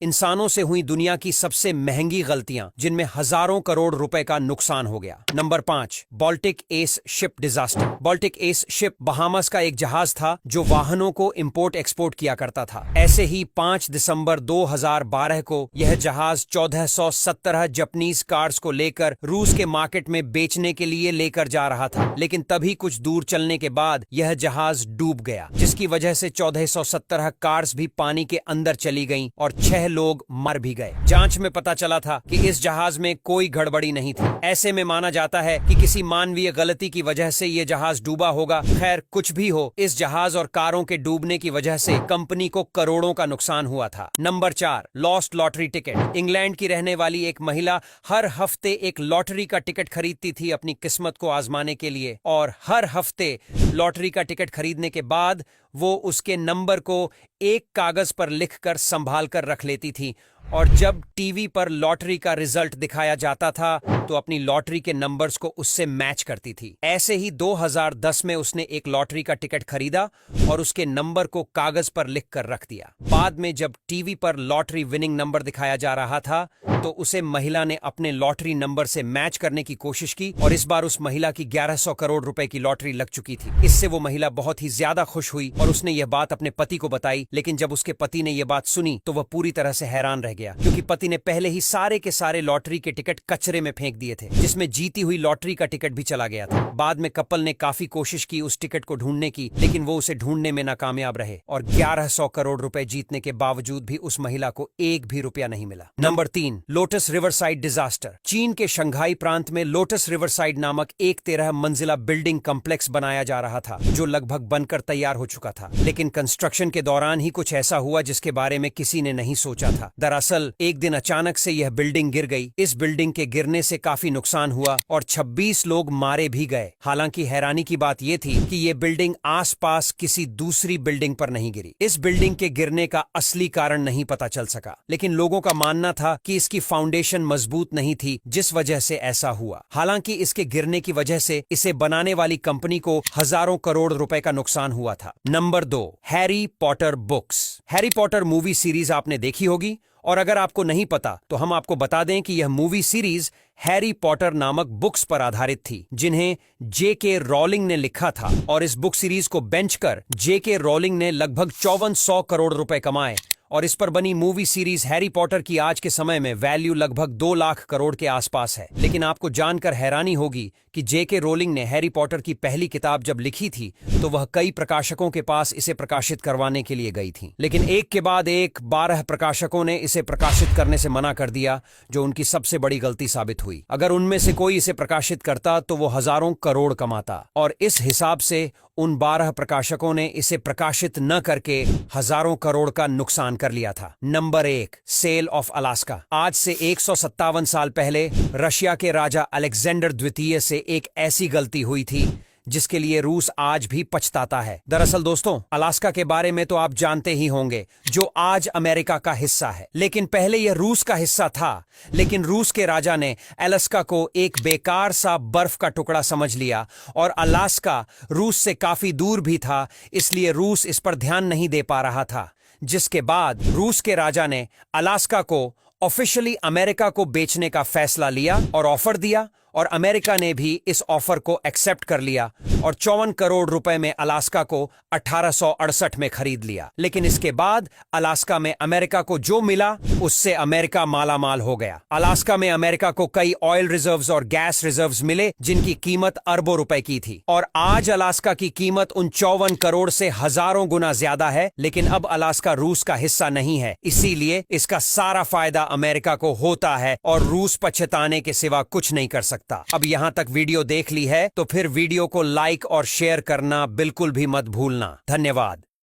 इंसानों से हुई दुनिया की सबसे महंगी गलतियां जिनमें हजारों करोड़ रुपए का नुकसान हो गया। Number 5, Baltic S ship disaster. Baltic S ship Bahamas का एक जहाज था जो वाहनों को इंपोर्ट एक्सपोर्ट किया करता था। ऐसे ही 5 दिसंबर 2012 को यह जहाज 1417 जापानीज कार्स को लेकर रूस के मार्केट में बेचने के लिए लेकर जा रहा था, लेकिन तभी कुछ दूर चलने के बाद यह जहाज डूब गया, जिसकी वजह से 1417 कार्स भी पानी के अंदर चली गईं और 6 लोग मर भी गए। जांच में पता चला था कि इस जहाज में कोई गड़बड़ी नहीं थी। ऐसे में माना जाता है कि किसी मानवीय गलती की वजह से यह जहाज डूबा होगा। खैर, कुछ भी हो, इस जहाज और कारों के डूबने की वजह से कंपनी को करोड़ों का नुकसान हुआ था। Number 4, lost lottery ticket. England की रहने वाली एक महिला हर हफ्ते एक लॉटरी का टिकट खरीदती थी अपनी किस्मत को आजमाने के लिए, और हर हफ्ते लॉटरी का टिकट खरीदने के बाद वो उसके नंबर को एक कागज पर लिखकर संभाल कर रख लेती थी, और जब टीवी पर लॉटरी का रिजल्ट दिखाया जाता था तो अपनी लॉटरी के नंबर्स को उससे मैच करती थी। ऐसे ही 2010 में उसने एक लॉटरी का टिकट खरीदा और उसके नंबर को कागज पर लिखकर रख दिया। बाद में जब टीवी पर लॉटरी विनिंग नंबर दिखाया जा रहा था तो उसे महिला ने अपने लॉटरी नंबर से मैच करने की कोशिश की, और इस बार उस महिला की 1100 करोड़ रुपए की लॉटरी लग चुकी थी। इससे वो महिला बहुत ही ज्यादा खुश हुई और उसने यह बात अपने पति को बताई, लेकिन जब उसके पति ने यह बात सुनी तो वह पूरी तरह से हैरान रह गया, क्योंकि पति ने पहले ही सारे के सारे लॉटरी के टिकट कचरे में फेंक दिए थे, जिसमें जीती हुई लॉटरी का टिकट भी चला गया था। बाद में कपल ने काफी कोशिश की उस टिकट को ढूंढने की, लेकिन वो उसे ढूंढने में नाकामयाब रहे, और 1100 करोड़ रुपए जीतने के बावजूद भी उस महिला को एक भी रुपया नहीं मिला। Number 3, lotus riverside disaster. चीन के शंघाई प्रांत में लोटस रिवरसाइड नामक एक 13 मंजिला बिल्डिंग कॉम्प्लेक्स बनाया जा रहा था, जो लगभग बनकर तैयार हो चुका था, लेकिन कंस्ट्रक्शन के दौरान ही कुछ ऐसा हुआ जिसके बारे में किसी ने नहीं सोचा था। दरअसल एक दिन अचानक से यह बिल्डिंग गिर गई। इस बिल्डिंग के गिरने से काफी नुकसान हुआ और 26 लोग मारे भी गए। हालांकि हैरानी की बात यह थी कि यह बिल्डिंग आसपास किसी दूसरी बिल्डिंग पर नहीं गिरी। इस बिल्डिंग के गिरने का असली कारण नहीं पता चल सका, लेकिन लोगों का मानना था कि इसकी फाउंडेशन मजबूत नहीं थी, जिस वजह से ऐसा हुआ। हालांकि इसके गिरने की वजह से इसे बनाने वाली कंपनी को हजारों करोड़ रुपए का नुकसान हुआ था। Number 2, Harry Potter books. Harry Potter movie series आपने देखी होगी, और अगर आपको नहीं पता तो हम आपको बता दें कि यह मूवी सीरीज हैरी पॉटर नामक बुक्स पर आधारित थी, जिन्हें J.K. रॉलिंग ने लिखा था, और इस बुक सीरीज को बेंच कर J.K. रॉलिंग ने लगभग 5400 करोड़ रुपए कमाए, और इस पर बनी मूवी सीरीज हैरी पॉटर की आज के समय में वैल्यू लगभग 2 लाख करोड़ के आसपास है। लेकिन आपको जानकर हैरानी होगी कि J.K. रोलिंग ने हैरी पॉटर की पहली किताब जब लिखी थी तो वह कई प्रकाशकों के पास इसे प्रकाशित करवाने के लिए गई थी, लेकिन एक के बाद एक 12 प्रकाशकों ने इसे प्रकाशित करने से मना कर दिया, जो उनकी सबसे बड़ी गलती साबित हुई। अगर उनमें से कोई इसे प्रकाशित करता तो वो हजारों करोड़ कमाता, और इस हिसाब से उन 12 प्रकाशकों ने इसे प्रकाशित न करके हजारों करोड़ का नुकसान कर लिया था। Number 1, sale of Alaska. आज से 157 साल पहले रशिया के राजा अलेक्जेंडर द्वितीय से एक ऐसी गलती हुई थी जिसके लिए रूस आज भी पछताता है। दरअसल दोस्तों, अलास्का के बारे में तो आप जानते ही होंगे, जो आज अमेरिका का हिस्सा है, लेकिन पहले यह रूस का हिस्सा था। लेकिन रूस के राजा ने अलास्का को एक बेकार सा बर्फ का टुकड़ा समझ लिया, और अलास्का रूस से काफी दूर भी था, इसलिए रूस इस पर ध्यान नहीं दे पा रहा था, जिसके बाद रूस के राजा ने अलास्का को ऑफिशियली अमेरिका को बेचने का फैसला लिया और ऑफर दिया, और अमेरिका ने भी इस ऑफर को एक्सेप्ट कर लिया और 54 करोड़ रुपए में अलास्का को 1868 में खरीद लिया। लेकिन इसके बाद अलास्का में अमेरिका को जो मिला उससे अमेरिका मालामाल हो गया। अलास्का में अमेरिका को कई ऑयल रिजर्व्स और गैस रिजर्व्स मिले, जिनकी कीमत अरबों रुपए की थी, और आज अलास्का की कीमत उन 54 करोड़ से हजारों गुना ज्यादा है। लेकिन अब अलास्का रूस का हिस्सा नहीं है, इसीलिए इसका सारा फायदा अमेरिका को होता है, और रूस पछताने के सिवा कुछ नहीं कर सकता। अब यहां तक वीडियो देख ली है तो फिर वीडियो को लाइक और शेयर करना बिल्कुल भी मत भूलना। धन्यवाद।